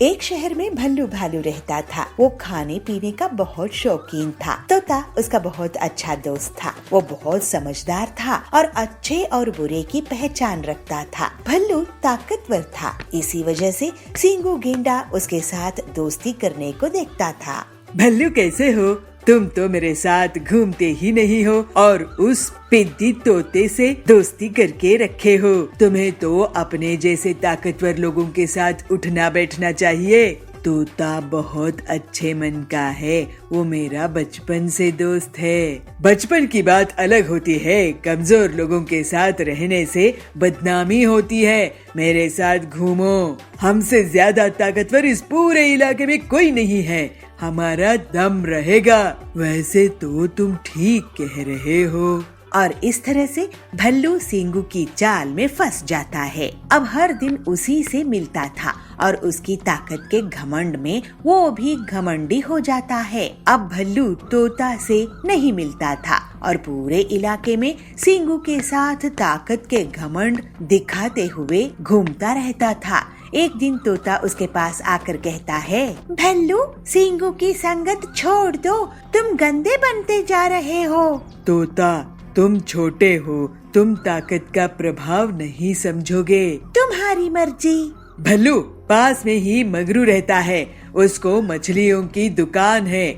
एक शहर में भल्लू भालू रहता था। वो खाने पीने का बहुत शौकीन था। तोता उसका बहुत अच्छा दोस्त था। वो बहुत समझदार था और अच्छे और बुरे की पहचान रखता था। भल्लू ताकतवर था, इसी वजह से सींगू गेंडा उसके साथ दोस्ती करने को देखता था। भल्लू कैसे हो? तुम तो मेरे साथ घूमते ही नहीं हो और उस पिद्दी तोते से दोस्ती करके रखे हो। तुम्हें तो अपने जैसे ताकतवर लोगों के साथ उठना बैठना चाहिए। तोता बहुत अच्छे मन का है, वो मेरा बचपन से दोस्त है। बचपन की बात अलग होती है, कमजोर लोगों के साथ रहने से बदनामी होती है। मेरे साथ घूमो, हमसे ज्यादा ताकतवर इस पूरे इलाके में कोई नहीं है, हमारा दम रहेगा। वैसे तो तुम ठीक कह रहे हो। और इस तरह से भल्लू सींगू की चाल में फंस जाता है। अब हर दिन उसी से मिलता था और उसकी ताकत के घमंड में वो भी घमंडी हो जाता है। अब भल्लू तोता से नहीं मिलता था और पूरे इलाके में सींगू के साथ ताकत के घमंड दिखाते हुए घूमता रहता था। एक दिन तोता उसके पास आकर कहता है, भल्लू सींगू की संगत छोड़ दो, तुम गंदे बनते जा रहे हो। तोता तुम छोटे हो, तुम ताकत का प्रभाव नहीं समझोगे। तुम्हारी मर्जी। भल्लू पास में ही मगरू रहता है, उसको मछलियों की दुकान है।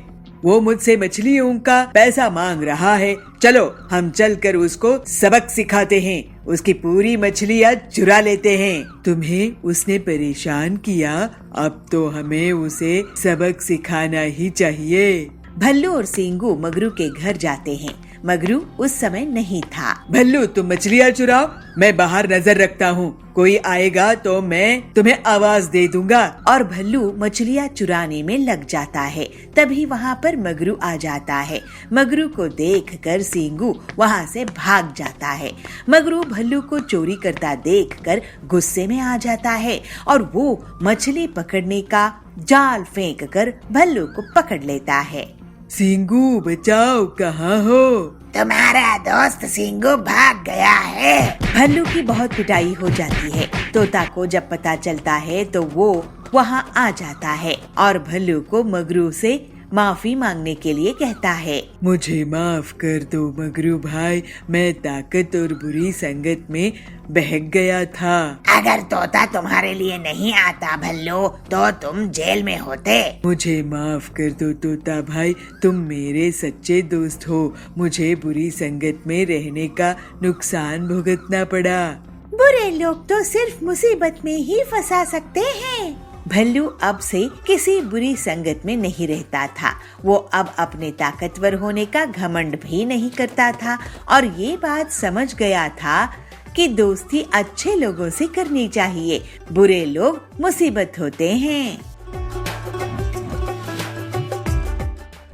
वो मुझसे मछलियों का पैसा मांग रहा है। चलो हम चलकर उसको सबक सिखाते हैं, उसकी पूरी मछलियाँ चुरा लेते हैं। तुम्हें उसने परेशान किया, अब तो हमें उसे सबक सिखाना ही चाहिए। भल्लू और सींगू मगरू के घर जाते हैं। मगरू उस समय नहीं था। भल्लू तुम मछलियाँ चुराओ, मैं बाहर नजर रखता हूँ, कोई आएगा तो मैं तुम्हें आवाज दे दूंगा। और भल्लू मछलियाँ चुराने में लग जाता है। तभी वहाँ पर मगरू आ जाता है। मगरू को देखकर सींगू वहाँ से भाग जाता है। मगरू भल्लू को चोरी करता देखकर गुस्से में आ जाता है और वो मछली पकड़ने का जाल फेंक कर भल्लू को पकड़ लेता है। सींगू बचाओ, कहाँ हो? तुम्हारा दोस्त सींगू भाग गया है। भल्लू की बहुत पिटाई हो जाती है। तोता को जब पता चलता है तो वो वहाँ आ जाता है और भल्लू को मगरू से माफी मांगने के लिए कहता है। मुझे माफ कर दो मगरू भाई, मैं ताकत और बुरी संगत में बहक गया था। अगर तोता तुम्हारे लिए नहीं आता भल्लू तो तुम जेल में होते। मुझे माफ कर दो तोता भाई, तुम मेरे सच्चे दोस्त हो। मुझे बुरी संगत में रहने का नुकसान भुगतना पड़ा। बुरे लोग तो सिर्फ मुसीबत में ही फंसा सकते हैं। भल्लू अब से किसी बुरी संगत में नहीं रहता था। वो अब अपने ताकतवर होने का घमंड भी नहीं करता था और ये बात समझ गया था कि दोस्ती अच्छे लोगों से करनी चाहिए, बुरे लोग मुसीबत होते हैं।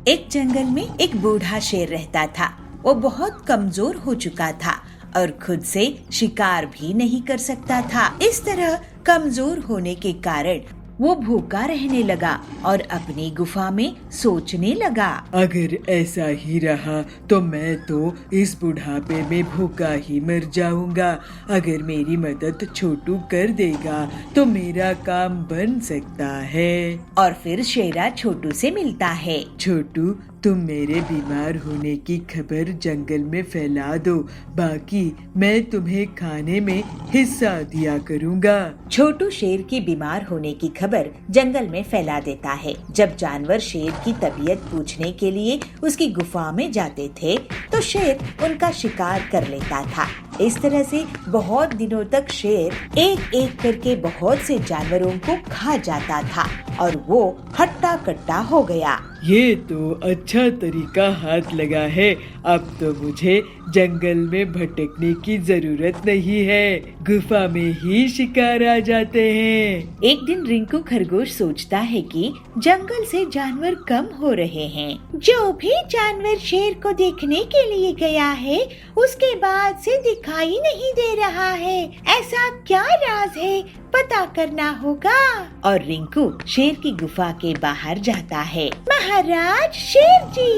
एक जंगल में एक बूढ़ा शेर रहता था। वो बहुत कमजोर हो चुका था और खुद से शिकार भी नहीं कर सकता था। इस तरह कमजोर होने के कारण वो भूखा रहने लगा और अपनी गुफा में सोचने लगा, अगर ऐसा ही रहा तो मैं तो इस बुढ़ापे में भूखा ही मर जाऊंगा। अगर मेरी मदद छोटू कर देगा तो मेरा काम बन सकता है। और फिर शेरा छोटू से मिलता है। छोटू तुम मेरे बीमार होने की खबर जंगल में फैला दो, बाकी मैं तुम्हें खाने में हिस्सा दिया करूँगा। छोटू शेर की बीमार होने की खबर जंगल में फैला देता है। जब जानवर शेर की तबीयत पूछने के लिए उसकी गुफा में जाते थे तो शेर उनका शिकार कर लेता था। इस तरह से बहुत दिनों तक शेर एक एक करके बहुत से जानवरों को खा जाता था और वो हट्टा कट्टा हो गया। ये तो अच्छा तरीका हाथ लगा है, अब तो मुझे जंगल में भटकने की जरूरत नहीं है, गुफा में ही शिकार आ जाते हैं। एक दिन रिंकू खरगोश सोचता है कि जंगल से जानवर कम हो रहे हैं। जो भी जानवर शेर को देखने के लिए गया है उसके बाद से दिखाई नहीं दे रहा है। ऐसा क्या राज है, पता करना होगा। और रिंकू शेर की गुफा के बाहर जाता है। महाराज शेर जी,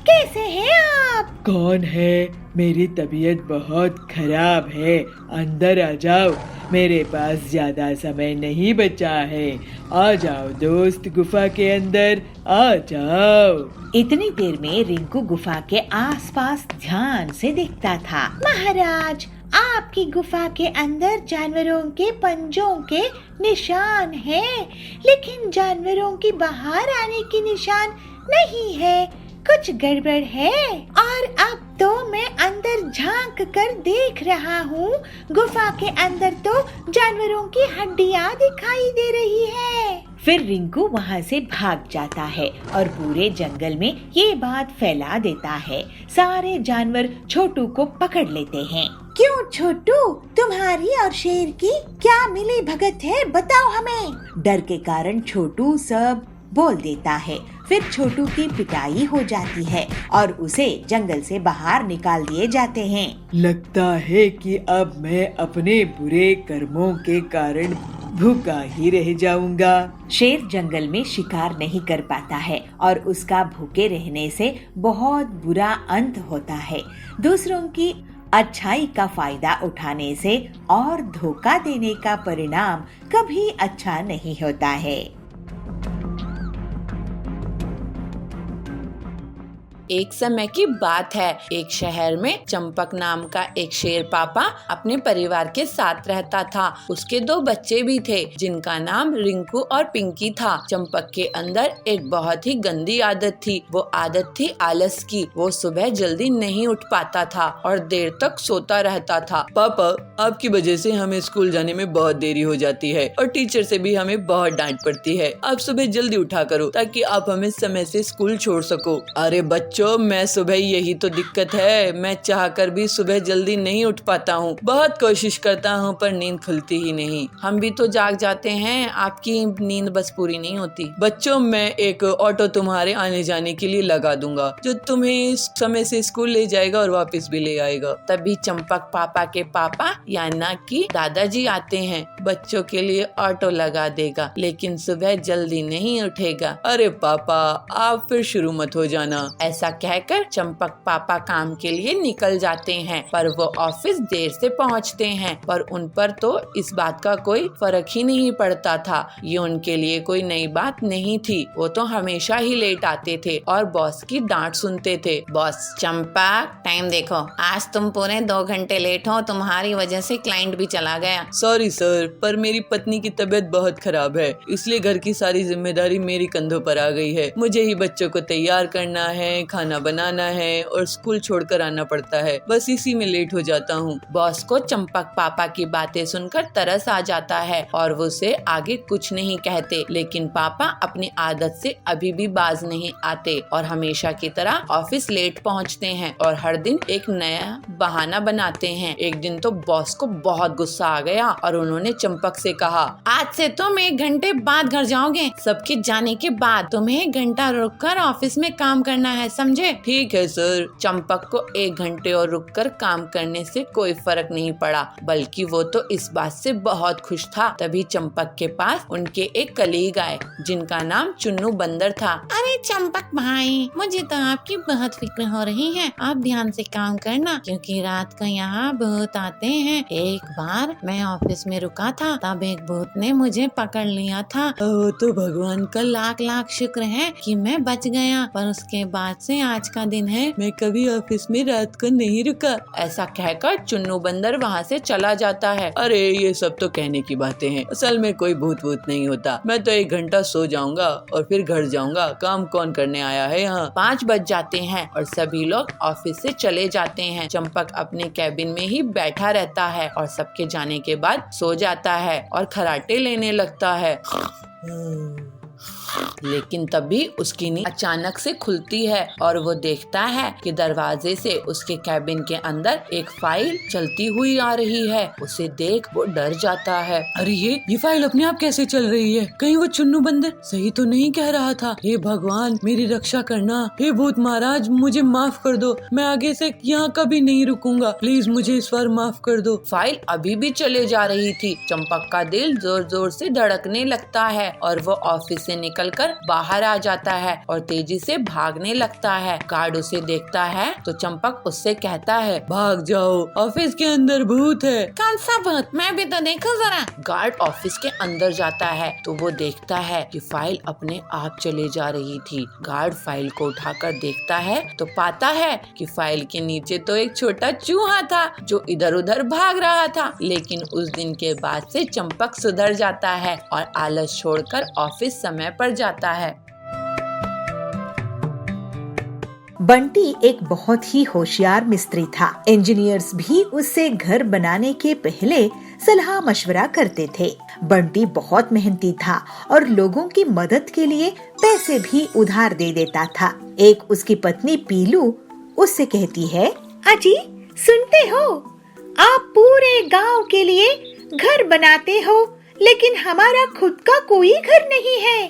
कैसे हैं आप? कौन है? मेरी तबीयत बहुत खराब है, अंदर आ जाओ। मेरे पास ज्यादा समय नहीं बचा है। आ जाओ दोस्त, गुफा के अंदर आ जाओ। इतनी देर में रिंकू गुफा के आसपास ध्यान से देखता था। महाराज, आपकी गुफा के अंदर जानवरों के पंजों के निशान हैं, लेकिन जानवरों की बाहर आने की निशान नहीं है। कुछ गड़बड़ है। और अब तो मैं अंदर झांक कर देख रहा हूँ, गुफा के अंदर तो जानवरों की हड्डियाँ दिखाई दे रही है। फिर रिंकू वहाँ से भाग जाता है और पूरे जंगल में ये बात फैला देता है। सारे जानवर छोटू को पकड़ लेते हैं। क्यों छोटू, तुम्हारी और शेर की क्या मिली भगत है, बताओ हमें। डर के कारण छोटू सब बोल देता है। फिर छोटू की पिटाई हो जाती है और उसे जंगल से बाहर निकाल दिए जाते हैं। लगता है कि अब मैं अपने बुरे कर्मों के कारण भूखा ही रह जाऊंगा। शेर जंगल में शिकार नहीं कर पाता है और उसका भूखे रहने से बहुत बुरा अंत होता है। दूसरों की अच्छाई का फायदा उठाने से और धोखा देने का परिणाम कभी अच्छा नहीं होता है। एक समय की बात है, एक शहर में चंपक नाम का एक शेर पापा अपने परिवार के साथ रहता था। उसके 2 बच्चे भी थे जिनका नाम रिंकू और पिंकी था। चंपक के अंदर एक बहुत ही गंदी आदत थी। वो आदत थी आलस की। वो सुबह जल्दी नहीं उठ पाता था और देर तक सोता रहता था। पापा, आपकी वजह से हमें स्कूल जाने में बहुत देरी हो जाती है और टीचर से भी हमें बहुत डांट पड़ती है। आप सुबह जल्दी उठा करो ताकि आप हमें समय से स्कूल छोड़ सको। अरे बच्चों, मैं सुबह, यही तो दिक्कत है। मैं चाहकर भी सुबह जल्दी नहीं उठ पाता हूँ। बहुत कोशिश करता हूँ पर नींद खुलती ही नहीं। हम भी तो जाग जाते हैं, आपकी नींद बस पूरी नहीं होती। बच्चों, मैं एक ऑटो तुम्हारे आने जाने के लिए लगा दूंगा जो तुम्हें समय से स्कूल ले जाएगा और वापस भी ले आएगा। तभी चंपक पापा के पापा यानी कि दादाजी आते हैं। बच्चों के लिए ऑटो लगा देगा लेकिन सुबह जल्दी नहीं उठेगा। अरे पापा, आप फिर शुरू मत हो जाना। ऐसा कहकर चंपक पापा काम के लिए निकल जाते हैं पर वो ऑफिस देर से पहुंचते हैं। पर उन पर तो इस बात का कोई फर्क ही नहीं पड़ता था। ये उनके लिए कोई नई बात नहीं थी। वो तो हमेशा ही लेट आते थे और बॉस की डांट सुनते थे। बॉस, चंपक टाइम देखो, आज तुम पूरे 2 घंटे लेट हो। तुम्हारी वजह से क्लाइंट भी चला गया। सॉरी सर, पर मेरी पत्नी की तबीयत बहुत खराब है, इसलिए घर की सारी जिम्मेदारी मेरी कंधों पर आ गई है। मुझे ही बच्चों को तैयार करना है, खाना बनाना है और स्कूल छोड़कर आना पड़ता है। बस इसी में लेट हो जाता हूँ। बॉस को चंपक पापा की बातें सुनकर तरस आ जाता है और वो उसे आगे कुछ नहीं कहते। लेकिन पापा अपनी आदत से अभी भी बाज नहीं आते और हमेशा की तरह ऑफिस लेट पहुँचते हैं और हर दिन एक नया बहाना बनाते हैं। एक दिन तो बॉस को बहुत गुस्सा आ गया और उन्होंने चंपक से कहा, आज से तुम 1 घंटे बाद घर जाओगे। सबके जाने के बाद तुम्हें 1 घंटा रुककर ऑफिस में काम करना है, समझे? ठीक है सर। चंपक को 1 घंटे और रुककर काम करने से कोई फर्क नहीं पड़ा, बल्कि वो तो इस बात से बहुत खुश था। तभी चंपक के पास उनके एक कलीग आए जिनका नाम चुन्नू बंदर था। अरे चंपक भाई, मुझे तो आपकी बहुत फिक्र हो रही है। आप ध्यान से काम करना क्योंकि रात को यहाँ भूत आते हैं। एक बार मैं ऑफिस में रुका था तब एक भूत ने मुझे पकड़ लिया था। तो भगवान का लाख लाख शुक्र है कि मैं बच गया, पर उसके बाद से आज का दिन है मैं कभी ऑफिस में रात को नहीं रुका। ऐसा कहकर चुन्नू बंदर वहाँ से चला जाता है। अरे ये सब तो कहने की बातें हैं, असल में कोई भूत वूत नहीं होता। मैं तो 1 घंटा सो जाऊंगा और फिर घर जाऊंगा। काम कौन करने आया है यहाँ? 5 बज जाते हैं और सभी लोग ऑफिस से चले जाते हैं। चंपक अपने कैबिन में ही बैठा रहता है और सबके जाने के बाद सो जाता है और खराटे लेने लगता है। लेकिन तभी उसकी नींद अचानक से खुलती है और वो देखता है कि दरवाजे से उसके कैबिन के अंदर एक फाइल चलती हुई आ रही है। उसे देख वो डर जाता है। अरे ये फाइल अपने आप कैसे चल रही है? कहीं वो चुन्नू बंदर सही तो नहीं कह रहा था? हे भगवान, मेरी रक्षा करना। हे भूत महाराज, मुझे माफ कर दो। मैं आगे से यहाँ कभी नहीं रुकूंगा। प्लीज मुझे इस बार माफ कर दो। फाइल अभी भी चले जा रही थी। चंपक का दिल जोर जोर से धड़कने लगता है और वो ऑफिस से निकलकर बाहर आ जाता है और तेजी से भागने लगता है। गार्ड उसे देखता है तो चंपक उससे कहता है, भाग जाओ, ऑफिस के अंदर भूत है। कौन सा भूत, मैं भी तो देखूं जरा। गार्ड ऑफिस के अंदर जाता है तो वो देखता है कि फाइल अपने आप चले जा रही थी। गार्ड फाइल को उठाकर देखता है तो पाता है कि फाइल के नीचे तो एक छोटा चूहा था जो इधर उधर भाग रहा था। लेकिन उस दिन के बाद से चंपक सुधर जाता है और आलस छोड़कर ऑफिस समय पर जाता है। बंटी एक बहुत ही होशियार मिस्त्री था। इंजीनियर्स भी उससे घर बनाने के पहले सलाह मशवरा करते थे। बंटी बहुत मेहनती था और लोगों की मदद के लिए पैसे भी उधार दे देता था। एक उसकी पत्नी पीलू उससे कहती है, अजी सुनते हो, आप पूरे गांव के लिए घर बनाते हो लेकिन हमारा खुद का कोई घर नहीं है।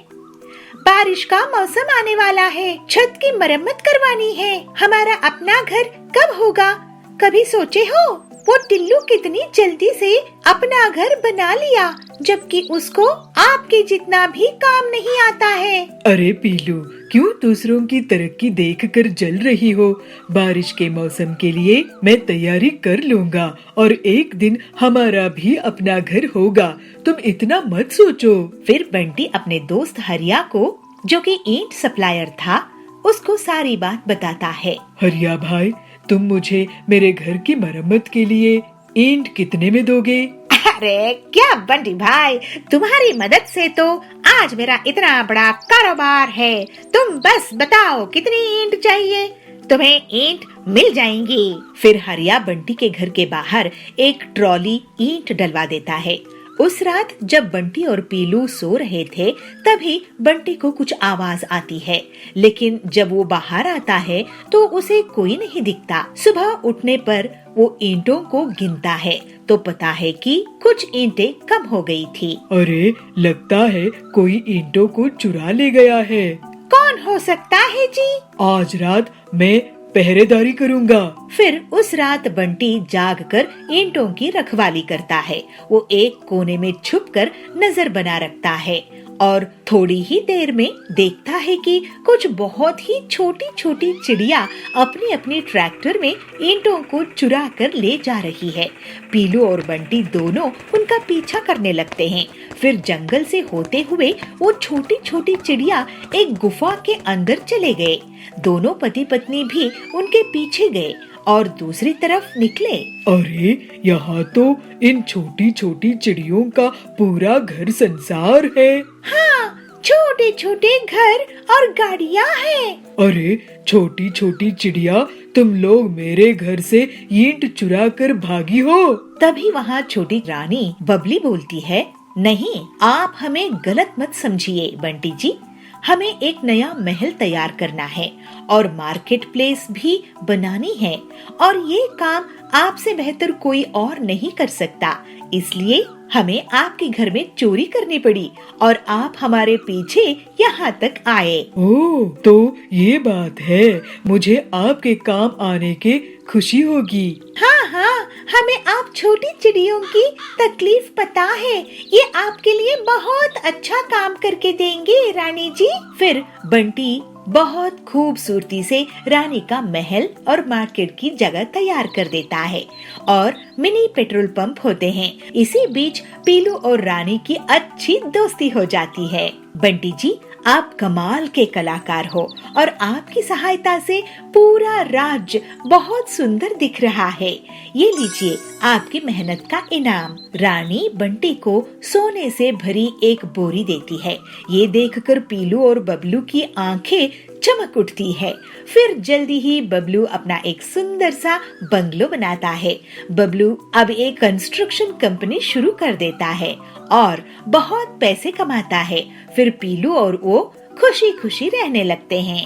बारिश का मौसम आने वाला है, छत की मरम्मत करवानी है, हमारा अपना घर कब होगा? कभी सोचे हो? वो टिल्लू कितनी जल्दी से अपना घर बना लिया जबकि उसको आपके जितना भी काम नहीं आता है। अरे पीलू, क्यों दूसरों की तरक्की देखकर जल रही हो? बारिश के मौसम के लिए मैं तैयारी कर लूँगा और एक दिन हमारा भी अपना घर होगा। तुम इतना मत सोचो। फिर बंटी अपने दोस्त हरिया को, जो कि ईंट सप्लायर था, उसको सारी बात बताता है। हरिया भाई, तुम मुझे मेरे घर की मरम्मत के लिए ईंट कितने में दोगे? अरे क्या बंटी भाई, तुम्हारी मदद से तो आज मेरा इतना बड़ा कारोबार है। तुम बस बताओ कितनी ईंट चाहिए, तुम्हें ईंट मिल जाएंगी। फिर हरिया बंटी के घर के बाहर एक ट्रॉली ईंट डलवा देता है। उस रात जब बंटी और पीलू सो रहे थे तभी बंटी को कुछ आवाज आती है, लेकिन जब वो बाहर आता है तो उसे कोई नहीं दिखता। सुबह उठने पर वो ईंटों को गिनता है तो पता है कि कुछ ईंटें कम हो गई थी। अरे लगता है कोई ईंटों को चुरा ले गया है। कौन हो सकता है जी? आज रात मैं पहरेदारी करूंगा। फिर उस रात बंटी जागकर ईंटों की रखवाली करता है। वो एक कोने में छुपकर नजर बना रखता है और थोड़ी ही देर में देखता है कि कुछ बहुत ही छोटी छोटी चिड़िया अपनी अपनी ट्रैक्टर में ईंटों को चुरा कर ले जा रही है। पीलू और बंटी दोनों उनका पीछा करने लगते हैं। फिर जंगल से होते हुए वो छोटी छोटी चिड़िया एक गुफा के अंदर चले गए। दोनों पति पत्नी भी उनके पीछे गए और दूसरी तरफ निकले। अरे यहाँ तो इन छोटी छोटी चिड़ियों का पूरा घर संसार है। हाँ, छोटे छोटे घर और गाड़ियाँ हैं। अरे छोटी छोटी चिड़िया, तुम लोग मेरे घर से ईंट चुरा कर भागी हो। तभी वहाँ छोटी रानी बबली बोलती है, नहीं, आप हमें गलत मत समझिए बंटी जी। हमें एक नया महल तैयार करना है और मार्केट प्लेस भी बनानी है और ये काम आपसे बेहतर कोई और नहीं कर सकता। इसलिए हमें आपके घर में चोरी करनी पड़ी और आप हमारे पीछे यहाँ तक आए। ओह, तो ये बात है। मुझे आपके काम आने के खुशी होगी। हाँ हाँ, हमें आप छोटी चिड़ियों की तकलीफ पता है। ये आपके लिए बहुत अच्छा काम करके देंगे रानी जी। फिर बंटी बहुत खूबसूरती से रानी का महल और मार्केट की जगह तैयार कर देता है और मिनी पेट्रोल पंप होते हैं। इसी बीच पीलू और रानी की अच्छी दोस्ती हो जाती है। बंटी जी, आप कमाल के कलाकार हो और आपकी सहायता से पूरा राज्य बहुत सुंदर दिख रहा है। ये लीजिए आपकी मेहनत का इनाम। रानी बंटी को सोने से भरी एक बोरी देती है। ये देखकर पीलू और बबलू की आंखें चमक उठती है। फिर जल्दी ही बबलू अपना एक सुंदर सा बंगलो बनाता है। बबलू अब एक कंस्ट्रक्शन कंपनी शुरू कर देता है और बहुत पैसे कमाता है। फिर पीलू और वो खुशी खुशी रहने लगते हैं।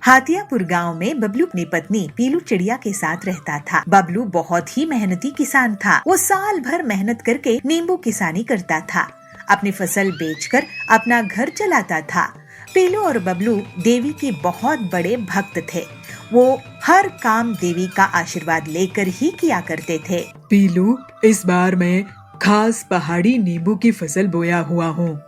हाथियापुर गांव में बबलू अपनी पत्नी पीलू चिड़िया के साथ रहता था। बबलू बहुत ही मेहनती किसान था। वो साल भर मेहनत करके नींबू किसानी करता था। अपनी फसल बेचकर अपना घर चलाता था। पीलू और बबलू देवी के बहुत बड़े भक्त थे। वो हर काम देवी का आशीर्वाद लेकर ही किया करते थे। पीलू, इस बार मैं खास पहाड़ी नींबू की फसल बोया हुआ हूँ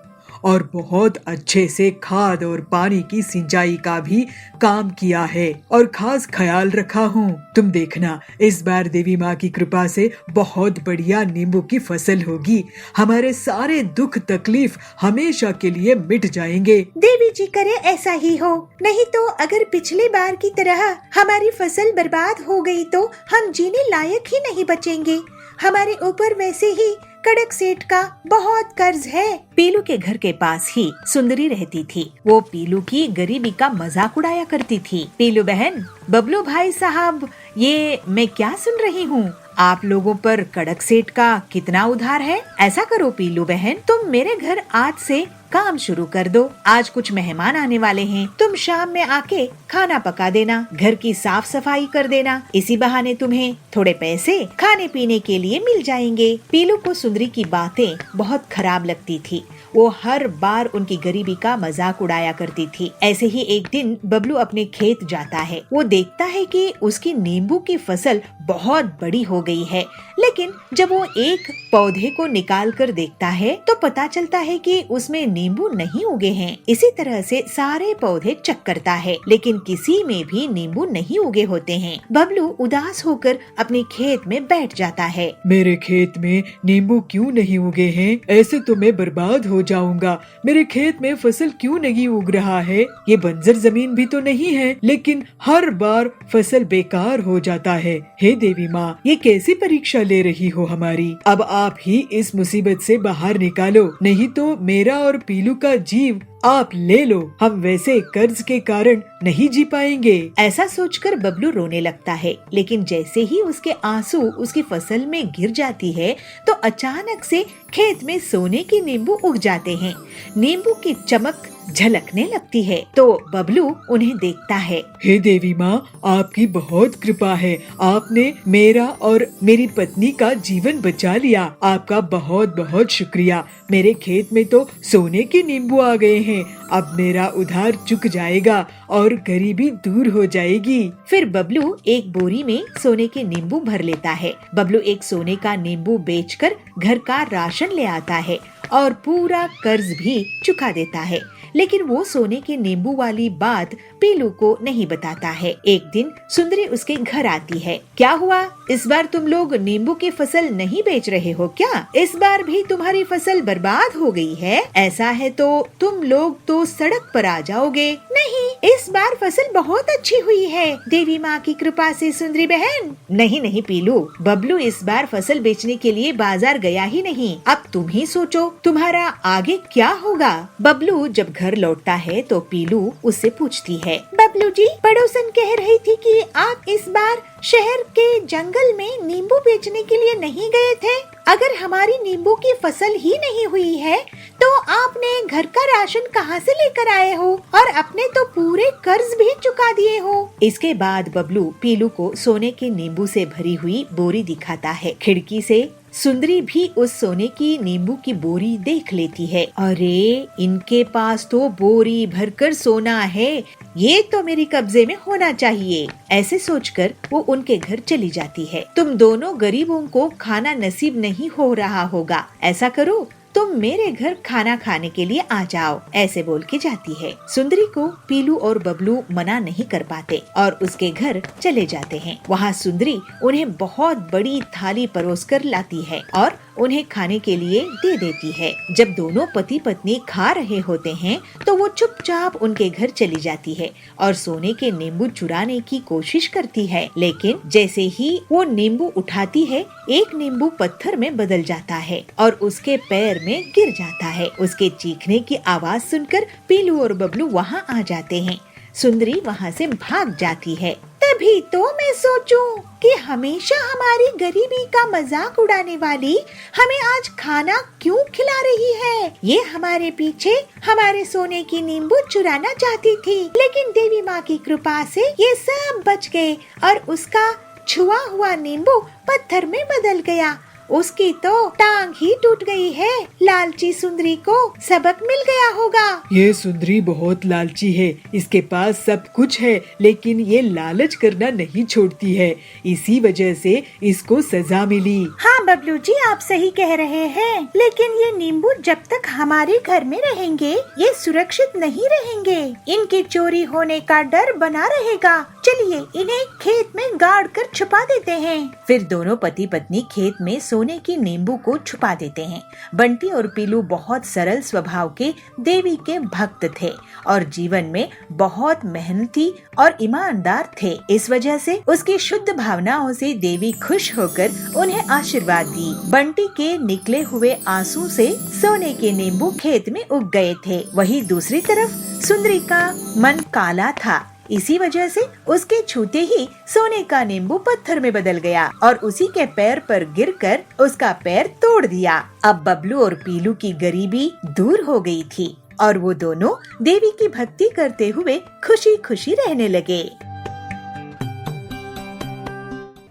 और बहुत अच्छे से खाद और पानी की सिंचाई का भी काम किया है और खास ख्याल रखा हूँ। तुम देखना, इस बार देवी माँ की कृपा से बहुत बढ़िया नींबू की फसल होगी। हमारे सारे दुख तकलीफ हमेशा के लिए मिट जाएंगे। देवी जी करे ऐसा ही हो, नहीं तो अगर पिछली बार की तरह हमारी फसल बर्बाद हो गई तो हम जीने लायक ही नहीं बचेंगे। हमारे ऊपर वैसे ही कड़क सेठ का बहुत कर्ज है। पीलू के घर के पास ही सुंदरी रहती थी। वो पीलू की गरीबी का मजाक उड़ाया करती थी। पीलू बहन, बबलू भाई साहब, ये मैं क्या सुन रही हूँ? आप लोगों पर कड़क सेठ का कितना उधार है? ऐसा करो पीलू बहन, तुम मेरे घर आज से काम शुरू कर दो। आज कुछ मेहमान आने वाले हैं। तुम शाम में आके खाना पका देना, घर की साफ सफाई कर देना। इसी बहाने तुम्हें थोड़े पैसे खाने पीने के लिए मिल जाएंगे। पीलू को सुंदरी की बातें बहुत खराब लगती थी। वो हर बार उनकी गरीबी का मजाक उड़ाया करती थी। ऐसे ही एक दिन बबलू अपने खेत जाता है। वो देखता है कि उसकी नींबू की फसल बहुत बड़ी हो गई है, लेकिन जब वो एक पौधे को निकाल कर देखता है तो पता चलता है कि उसमें नींबू नहीं उगे हैं। इसी तरह से सारे पौधे चेक करता है, लेकिन किसी में भी नींबू नहीं उगे होते हैं। बबलू उदास होकर अपने खेत में बैठ जाता है। मेरे खेत में नींबू क्यों नहीं उगे हैं? ऐसे तो मैं बर्बाद हो जाऊंगा। मेरे खेत में फसल क्यों नहीं उग रहा है? ये बंजर जमीन भी तो नहीं है, लेकिन हर बार फसल बेकार हो जाता है। हे देवी माँ, ये कैसी परीक्षा ले रही हो हमारी? अब आप ही इस मुसीबत से बाहर निकालो, नहीं तो मेरा और पीलू का जीव आप ले लो। हम वैसे कर्ज के कारण नहीं जी पाएंगे। ऐसा सोचकर बबलू रोने लगता है, लेकिन जैसे ही उसके आंसू उसकी फसल में गिर जाती है तो अचानक से खेत में सोने की नींबू उग जाते हैं। नींबू की चमक झलकने लगती है तो बबलू उन्हें देखता है। हे देवी माँ, आपकी बहुत कृपा है। आपने मेरा और मेरी पत्नी का जीवन बचा लिया। आपका बहुत बहुत शुक्रिया। मेरे खेत में तो सोने के नींबू आ गए हैं। अब मेरा उधार चुक जाएगा और गरीबी दूर हो जाएगी। फिर बबलू एक बोरी में सोने के नींबू भर लेता है। बबलू एक सोने का नींबू बेचकर घर का राशन ले आता है और पूरा कर्ज भी चुका देता है। लेकिन वो सोने के नींबू वाली बात पीलू को नहीं बताता है। एक दिन सुंदरी उसके घर आती है। क्या हुआ? इस बार तुम लोग नींबू की फसल नहीं बेच रहे हो क्या? इस बार भी तुम्हारी फसल बर्बाद हो गई है? ऐसा है तो तुम लोग तो सड़क पर आ जाओगे। नहीं, इस बार फसल बहुत अच्छी हुई है देवी माँ की कृपा से सुंदरी बहन। नहीं नहीं पीलू, बबलू इस बार फसल बेचने के लिए बाजार गया ही नहीं। अब तुम ही सोचो तुम्हारा आगे क्या होगा। बबलू जब घर लौटता है तो पीलू उससे पूछती है, बबलू जी, पड़ोसन कह रही थी कि आप इस बार शहर के जंगल में नींबू बेचने के लिए नहीं गए थे। अगर हमारी नींबू की फसल ही नहीं हुई है तो आपने घर का राशन कहाँ से लेकर आए हो और अपने तो पूरे कर्ज भी चुका दिए हो। इसके बाद बबलू पीलू को सोने के नींबू से भरी हुई बोरी दिखाता है। खिड़की से सुंदरी भी उस सोने की नींबू की बोरी देख लेती है। अरे, इनके पास तो बोरी भरकर सोना है, ये तो मेरे कब्जे में होना चाहिए। ऐसे सोचकर वो उनके घर चली जाती है। तुम दोनों गरीबों को खाना नसीब नहीं हो रहा होगा, ऐसा करो तुम मेरे घर खाना खाने के लिए आ जाओ, ऐसे बोल के जाती है। सुंदरी को पीलू और बबलू मना नहीं कर पाते और उसके घर चले जाते हैं। वहाँ सुंदरी उन्हें बहुत बड़ी थाली परोस कर लाती है और उन्हें खाने के लिए दे देती है। जब दोनों पति पत्नी खा रहे होते हैं तो वो चुपचाप उनके घर चली जाती है और सोने के नींबू चुराने की कोशिश करती है। लेकिन जैसे ही वो नींबू उठाती है, एक नींबू पत्थर में बदल जाता है और उसके पैर में गिर जाता है। उसके चीखने की आवाज सुनकर पीलू और बबलू वहाँ आ जाते हैं। सुंदरी वहाँ से भाग जाती है। तभी तो मैं सोचूं कि हमेशा हमारी गरीबी का मजाक उड़ाने वाली हमें आज खाना क्यों खिला रही है। ये हमारे पीछे हमारे सोने की नींबू चुराना चाहती थी, लेकिन देवी माँ की कृपा से ये सब बच गए और उसका छुआ हुआ नींबू पत्थर में बदल गया उसकी तो टांग ही टूट गई है। लालची सुंदरी को सबक मिल गया होगा। ये सुंदरी बहुत लालची है, इसके पास सब कुछ है लेकिन ये लालच करना नहीं छोड़ती है, इसी वजह से इसको सजा मिली। हाँ बबलू जी, आप सही कह रहे हैं, लेकिन ये नींबू जब तक हमारे घर में रहेंगे ये सुरक्षित नहीं रहेंगे। इनकी चोरी होने का डर बना रहेगा। चलिए इन्हें खेत में गाड़ कर छुपा देते हैं। फिर दोनों पति पत्नी खेत में सोने की नींबू को छुपा देते हैं। बंटी और पीलू बहुत सरल स्वभाव के देवी के भक्त थे और जीवन में बहुत मेहनती और ईमानदार थे। इस वजह से उसकी शुद्ध भावनाओं से देवी खुश होकर उन्हें आशीर्वाद दी। बंटी के निकले हुए आंसू से सोने के नींबू खेत में उग गए थे। वहीं दूसरी तरफ सुंदरी का मन काला था, इसी वजह से उसके छूते ही सोने का नींबू पत्थर में बदल गया और उसी के पैर पर गिरकर उसका पैर तोड़ दिया। अब बबलू और पीलू की गरीबी दूर हो गई थी और वो दोनों देवी की भक्ति करते हुए खुशी खुशी रहने लगे।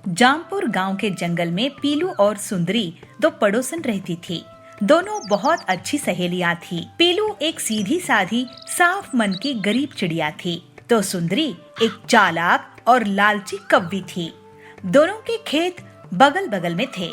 जामपुर गांव के जंगल में पीलू और सुंदरी दो पड़ोसन रहती थी। दोनों बहुत अच्छी सहेलियां थी। पीलू एक सीधी साधी साफ मन की गरीब चिड़िया थी, तो सुंदरी एक चालाक और लालची कव्वी थी। दोनों के खेत बगल बगल में थे।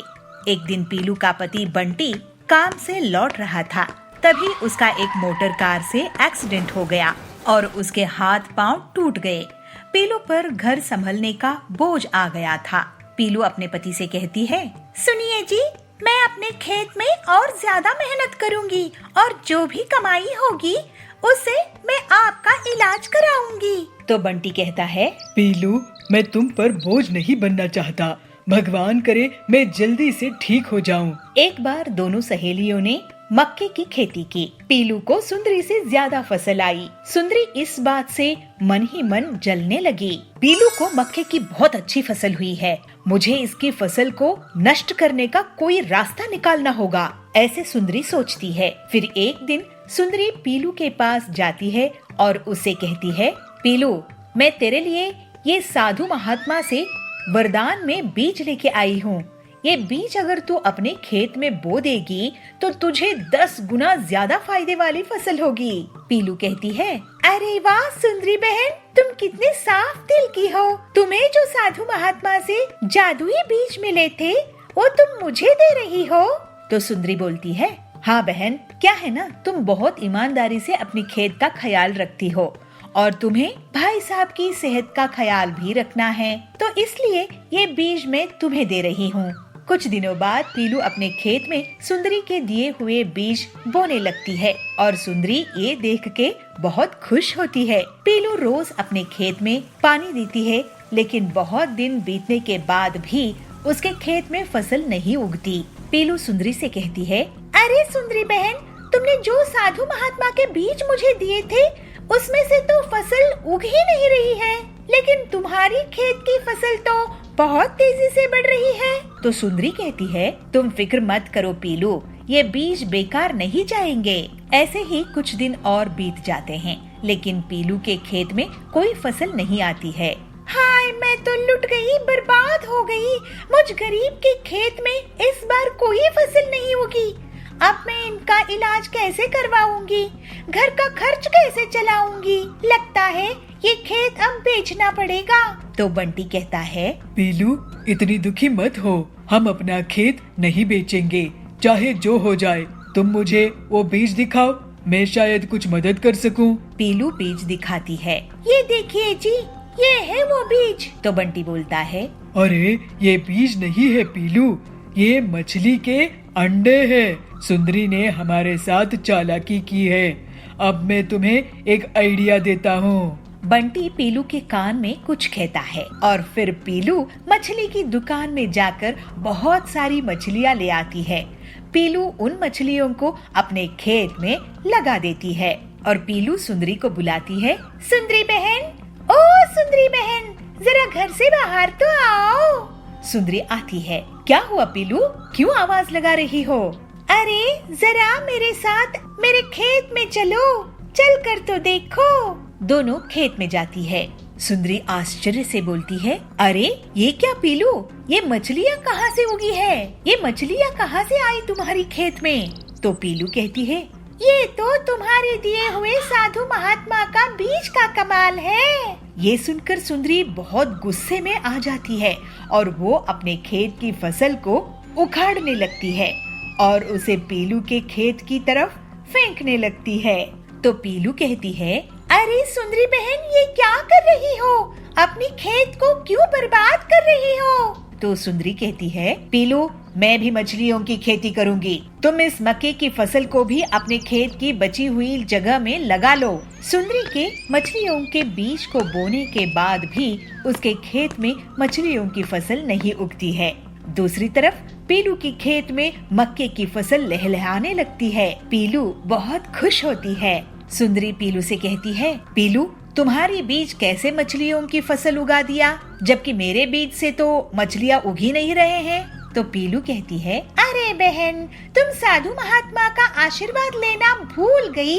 एक दिन पीलू का पति बंटी काम से लौट रहा था, तभी उसका एक मोटर कार से एक्सीडेंट हो गया और उसके हाथ पांव टूट गए। पीलू पर घर संभलने का बोझ आ गया था। पीलू अपने पति से कहती है, सुनिए जी, मैं अपने खेत में और ज्यादा मेहनत करूंगी और जो भी कमाई होगी उससे मैं आपका इलाज कराऊंगी। तो बंटी कहता है, पीलू, मैं तुम पर बोझ नहीं बनना चाहता, भगवान करे मैं जल्दी से ठीक हो जाऊं। एक बार दोनों सहेलियों ने मक्के की खेती की। पीलू को सुंदरी से ज्यादा फसल आई। सुंदरी इस बात से मन ही मन जलने लगी। पीलू को मक्के की बहुत अच्छी फसल हुई है, मुझे इसकी फसल को नष्ट करने का कोई रास्ता निकालना होगा, ऐसे सुंदरी सोचती है। फिर एक दिन सुंदरी पीलू के पास जाती है और उससे कहती है, पीलू, मैं तेरे लिए ये साधु महात्मा से वरदान में बीज लेके आई हूँ। ये बीज अगर तू अपने खेत में बो देगी तो तुझे 10 गुना ज्यादा फायदे वाली फसल होगी। पीलू कहती है, अरे वाह सुंदरी बहन, तुम कितने साफ दिल की हो। तुम्हें जो साधु महात्मा से जादुई बीज मिले थे वो तुम मुझे दे रही हो। तो सुंदरी बोलती है, हाँ बहन, क्या है ना, तुम बहुत ईमानदारी से अपनी खेत का ख्याल रखती हो और तुम्हें भाई साहब की सेहत का ख्याल भी रखना है, तो इसलिए ये बीज मैं तुम्हें दे रही हूँ। कुछ दिनों बाद पीलू अपने खेत में सुंदरी के दिए हुए बीज बोने लगती है और सुंदरी ये देख के बहुत खुश होती है। पीलू रोज अपने खेत में पानी देती है, लेकिन बहुत दिन बीतने के बाद भी उसके खेत में फसल नहीं उगती। पीलू सुंदरी से कहती है, अरे सुंदरी बहन, तुमने जो साधु महात्मा के बीज मुझे दिए थे उसमें से तो फसल उग ही नहीं रही है, लेकिन तुम्हारी खेत की फसल तो बहुत तेजी से बढ़ रही है। तो सुंदरी कहती है, तुम फिक्र मत करो पीलू, ये बीज बेकार नहीं जाएंगे। ऐसे ही कुछ दिन और बीत जाते हैं, लेकिन पीलू के खेत में कोई फसल नहीं आती है। हाय, मैं तो लुट गई, बर्बाद हो गई। मुझ गरीब के खेत में इस बार कोई फसल नहीं होगी। अब मैं इनका इलाज कैसे करवाऊंगी, घर का खर्च कैसे चलाऊंगी। लगता है ये खेत अब बेचना पड़ेगा। तो बंटी कहता है, पीलू, इतनी दुखी मत हो, हम अपना खेत नहीं बेचेंगे, चाहे जो हो जाए। तुम मुझे वो बीज दिखाओ, मैं शायद कुछ मदद कर सकूं। पीलू बीज दिखाती है। ये देखिए जी, ये है वो बीज। तो बंटी बोलता है, अरे ये बीज नहीं है पीलू, ये मछली के अंडे हैं। सुंदरी ने हमारे साथ चालाकी की है। अब मैं तुम्हें एक आइडिया देता हूँ। बंटी पीलू के कान में कुछ कहता है और फिर पीलू मछली की दुकान में जाकर बहुत सारी मछलियाँ ले आती है। पीलू उन मछलियों को अपने खेत में लगा देती है और पीलू सुंदरी को बुलाती है, सुंदरी बहन, ओ सुंदरी बहन, जरा घर से बाहर तो आओ। सुंदरी आती है। क्या हुआ पीलू, क्यों आवाज लगा रही हो? अरे जरा मेरे साथ मेरे खेत में चलो, चल कर तो देखो। दोनों खेत में जाती है। सुंदरी आश्चर्य से बोलती है, अरे ये क्या पीलू, ये मछलियाँ कहाँ से उगी है? ये मछलियाँ कहाँ से आई तुम्हारी खेत में? तो पीलू कहती है, ये तो तुम्हारे दिए हुए साधु महात्मा का बीज का कमाल है। ये सुनकर सुंदरी बहुत गुस्से में आ जाती है और वो अपने खेत की फसल को उखाड़ने लगती है और उसे पीलू के खेत की तरफ फेंकने लगती है। तो पीलू कहती है, अरे सुंदरी बहन, ये क्या कर रही हो? अपनी खेत को क्यों बर्बाद कर रही हो? तो सुंदरी कहती है, पीलू, मैं भी मछलियों की खेती करूंगी। तुम इस मक्के की फसल को भी अपने खेत की बची हुई जगह में लगा लो। सुंदरी के मछलियों के बीज को बोने के बाद भी उसके खेत में मछलियों की फसल नहीं उगती है। दूसरी तरफ पीलू की खेत में मक्के की फसल लहलहाने लगती है। पीलू बहुत खुश होती है। सुंदरी पीलू से कहती है, पीलू, तुम्हारी बीज कैसे मछलियों की फसल उगा दिया, जबकि मेरे बीज से तो मछलियाँ उग ही नहीं रहे हैं? तो पीलू कहती है, अरे बहन, तुम साधु महात्मा का आशीर्वाद लेना भूल गई,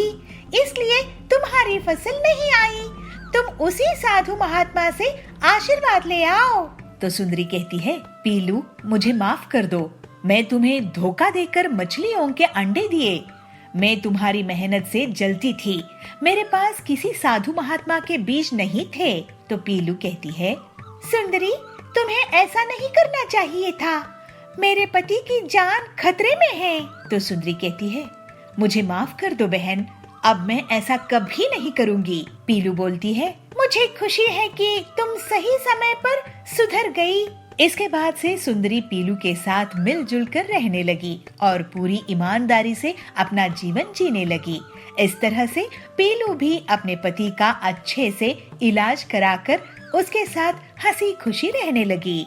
इसलिए तुम्हारी फसल नहीं आई। तुम उसी साधु महात्मा से आशीर्वाद ले आओ। तो सुंदरी कहती है, पीलू, मुझे माफ कर दो, मैं तुम्हें धोखा देकर मछलियों के अंडे दिए। मैं तुम्हारी मेहनत से जलती थी, मेरे पास किसी साधु महात्मा के बीज नहीं थे। तो पीलू कहती है, सुंदरी, तुम्हें ऐसा नहीं करना चाहिए था, मेरे पति की जान खतरे में है। तो सुंदरी कहती है, मुझे माफ कर दो बहन, अब मैं ऐसा कभी नहीं करूंगी। पीलू बोलती है, मुझे खुशी है कि तुम सही समय पर सुधर गई। इसके बाद से सुंदरी पीलू के साथ मिलजुल कर रहने लगी और पूरी ईमानदारी से अपना जीवन जीने लगी। इस तरह से पीलू भी अपने पति का अच्छे से इलाज कराकर उसके साथ हंसी खुशी रहने लगी।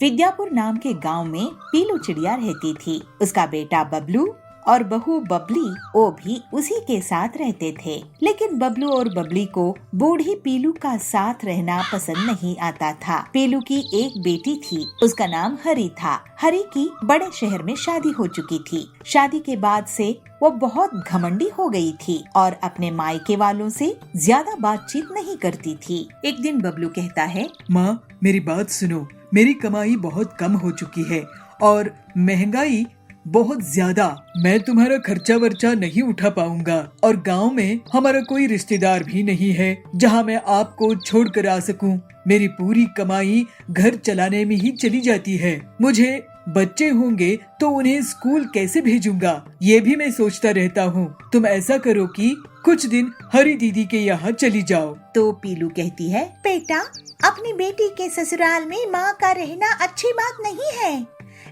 विद्यापुर नाम के गांव में पीलू चिड़िया रहती थी। उसका बेटा बबलू और बहू बबली वो भी उसी के साथ रहते थे। लेकिन बबलू और बबली को बूढ़ी पीलू का साथ रहना पसंद नहीं आता था। पीलू की एक बेटी थी, उसका नाम हरी था। हरी की बड़े शहर में शादी हो चुकी थी। शादी के बाद से वो बहुत घमंडी हो गई थी और अपने मायके वालों से ज्यादा बातचीत नहीं करती थी। एक दिन बबलू कहता है, माँ, मेरी बात सुनो, मेरी कमाई बहुत कम हो चुकी है और महंगाई बहुत ज्यादा। मैं तुम्हारा खर्चा वर्चा नहीं उठा पाऊंगा और गांव में हमारा कोई रिश्तेदार भी नहीं है जहां मैं आपको छोड़कर आ सकूं। मेरी पूरी कमाई घर चलाने में ही चली जाती है। मुझे बच्चे होंगे तो उन्हें स्कूल कैसे भेजूंगा, ये भी मैं सोचता रहता हूँ। तुम ऐसा करो कि कुछ दिन हरी दीदी के यहाँ चली जाओ। तो पीलू कहती है, बेटा, अपनी बेटी के ससुराल में माँ का रहना अच्छी बात नहीं है,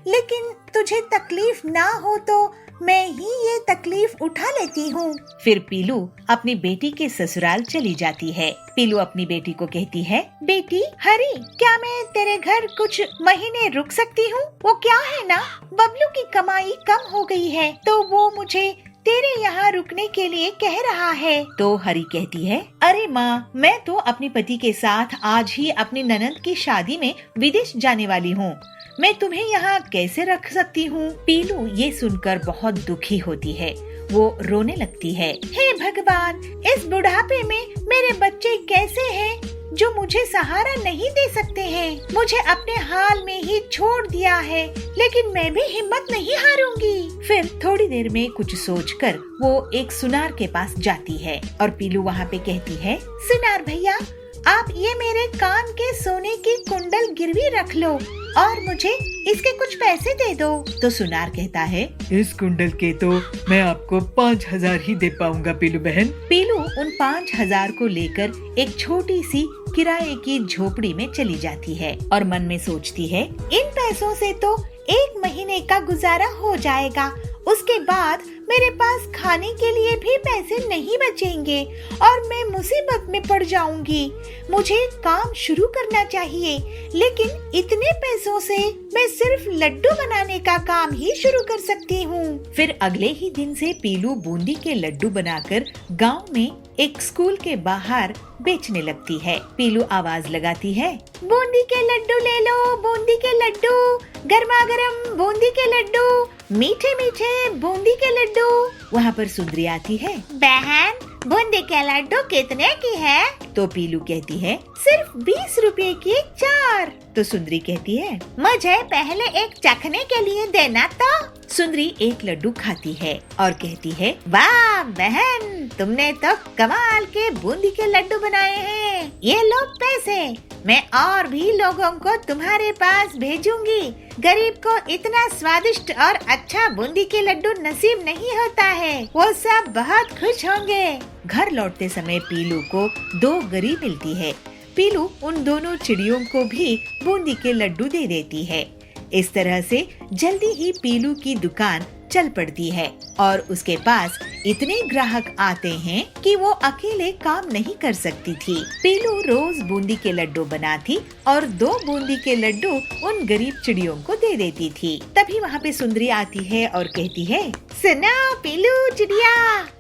लेकिन तुझे तकलीफ ना हो तो मैं ही ये तकलीफ उठा लेती हूँ। फिर पीलू अपनी बेटी के ससुराल चली जाती है। पीलू अपनी बेटी को कहती है, बेटी हरी, क्या मैं तेरे घर कुछ महीने रुक सकती हूँ? वो क्या है ना, बबलू की कमाई कम हो गई है तो वो मुझे तेरे यहाँ रुकने के लिए कह रहा है। तो हरी कहती है, अरे माँ, मैं तो अपने पति के साथ आज ही अपनी ननद की शादी में विदेश जाने वाली हूँ, मैं तुम्हें यहाँ कैसे रख सकती हूँ? पीलू ये सुनकर बहुत दुखी होती है। वो रोने लगती है, हे भगवान, इस बुढ़ापे में मेरे बच्चे कैसे हैं जो मुझे सहारा नहीं दे सकते हैं। मुझे अपने हाल में ही छोड़ दिया है, लेकिन मैं भी हिम्मत नहीं हारूंगी। फिर थोड़ी देर में कुछ सोचकर वो एक सुनार के पास जाती है और पीलू वहाँ पे कहती है, सुनार भैया, आप ये मेरे कान के सोने की कुंडल गिरवी रख लो और मुझे इसके कुछ पैसे दे दो। तो सुनार कहता है, इस कुंडल के तो मैं आपको 5,000 ही दे पाऊंगा पीलू बहन। पीलू उन 5,000 को लेकर एक छोटी सी किराए की झोपड़ी में चली जाती है और मन में सोचती है, इन पैसों से तो 1 महीने का गुजारा हो जाएगा। उसके बाद मेरे पास खाने के लिए भी पैसे नहीं बचेंगे और मैं मुसीबत में पड़ जाऊंगी। मुझे काम शुरू करना चाहिए, लेकिन इतने पैसों से मैं सिर्फ लड्डू बनाने का काम ही शुरू कर सकती हूँ। फिर अगले ही दिन से पीलू बूंदी के लड्डू बनाकर गांव में एक स्कूल के बाहर बेचने लगती है। पीलू आवाज लगाती है, बूंदी के लड्डू ले लो, बूंदी के लड्डू, गर्मा गर्म बूंदी के लड्डू, मीठे मीठे बूंदी के लड्डू। वहाँ पर सुंदरी आती है। बहन, बूंदी के लड्डू कितने की है? तो पीलू कहती है सिर्फ 20 रुपए की 4। तो सुंदरी कहती है मुझे पहले एक चखने के लिए देना। तो सुंदरी एक लड्डू खाती है और कहती है वाह बहन, तुमने तो कमाल के बूंदी के लड्डू बनाए हैं। ये लो पैसे, मैं और भी लोगों को तुम्हारे पास भेजूंगी। गरीब को इतना स्वादिष्ट और अच्छा बूंदी के लड्डू नसीब नहीं होता है, वो सब बहुत खुश होंगे। घर लौटते समय पीलू को 2 गरी मिलती है। पीलू उन दोनों चिड़ियों को भी बूंदी के लड्डू दे देती है। इस तरह से जल्दी ही पीलू की दुकान चल पड़ती है और उसके पास इतने ग्राहक आते हैं कि वो अकेले काम नहीं कर सकती थी। पीलू रोज बूंदी के लड्डू बनाती और 2 बूंदी के लड्डू उन गरीब चिड़ियों को दे देती थी। तभी वहाँ पे सुंदरी आती है और कहती है सुनो पीलू चिड़िया,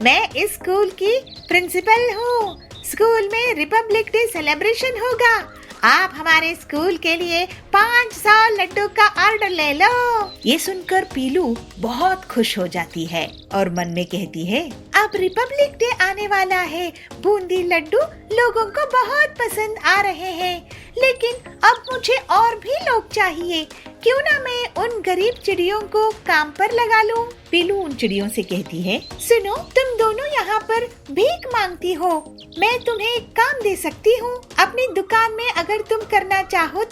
मैं इस स्कूल की प्रिंसिपल हूँ। स्कूल में रिपब्लिक डे सेलिब्रेशन होगा। आप हमारे स्कूल के लिए 500 लड्डू का ऑर्डर ले लो। ये सुनकर पीलू बहुत खुश हो जाती है और मन में कहती है अब रिपब्लिक डे आने वाला है, बूंदी लड्डू लोगों को बहुत पसंद आ रहे हैं, लेकिन अब मुझे और भी लोग चाहिए। क्यों ना मैं उन गरीब चिड़ियों को काम पर लगा लूं? पीलू उन चिड़ियों से कहती है सुनो, तुम दोनों यहाँ पर भीख मांगती हो, मैं तुम्हें एक काम दे सकती हूँ अपनी दुकान में, अगर तुम करना चाहो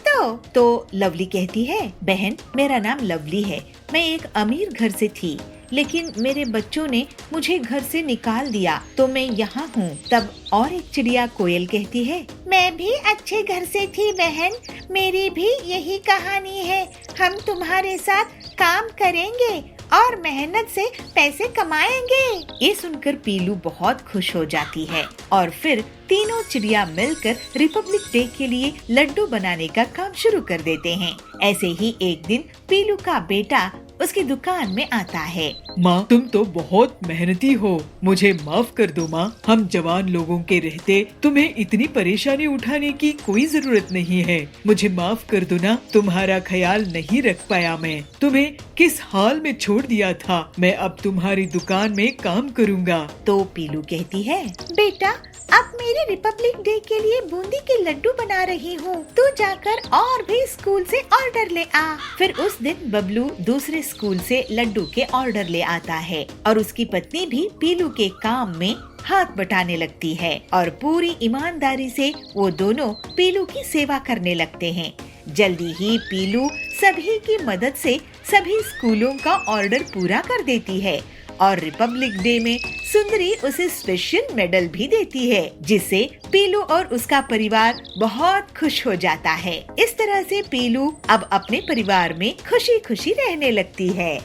तो लवली कहती है बहन, मेरा नाम लवली है। मैं एक अमीर घर से थी, लेकिन मेरे बच्चों ने मुझे घर से निकाल दिया तो मैं यहाँ हूँ। तब और एक चिड़िया कोयल कहती है मैं भी अच्छे घर से थी बहन, मेरी भी यही कहानी है। हम तुम्हारे साथ काम करेंगे और मेहनत से पैसे कमाएंगे। ये सुनकर पीलू बहुत खुश हो जाती है और फिर तीनों चिड़िया मिलकर रिपब्लिक डे के लिए लड्डू बनाने का काम शुरू कर देते हैं। ऐसे ही एक दिन पीलू का बेटा उसकी दुकान में आता है। माँ, तुम तो बहुत मेहनती हो, मुझे माफ कर दो माँ। हम जवान लोगों के रहते तुम्हें इतनी परेशानी उठाने की कोई जरूरत नहीं है। मुझे माफ कर दो ना, तुम्हारा ख्याल नहीं रख पाया मैं। तुम्हें किस हाल में छोड़ दिया था। मैं अब तुम्हारी दुकान में काम करूँगा। तो पीलू कहती है बेटा, अब मेरे रिपब्लिक डे के लिए बूंदी के लड्डू बना रही हूँ, तू जाकर और भी स्कूल से ऑर्डर ले आ। फिर उस दिन बबलू दूसरे स्कूल से लड्डू के ऑर्डर ले आता है और उसकी पत्नी भी पीलू के काम में हाथ बटाने लगती है और पूरी ईमानदारी से वो दोनों पीलू की सेवा करने लगते हैं। जल्दी ही पीलू सभी की मदद से सभी स्कूलों का ऑर्डर पूरा कर देती है और रिपब्लिक डे में सुंदरी उसे स्पेशल मेडल भी देती है, जिससे पीलू और उसका परिवार बहुत खुश हो जाता है। इस तरह से पीलू अब अपने परिवार में खुशी खुशी रहने लगती है।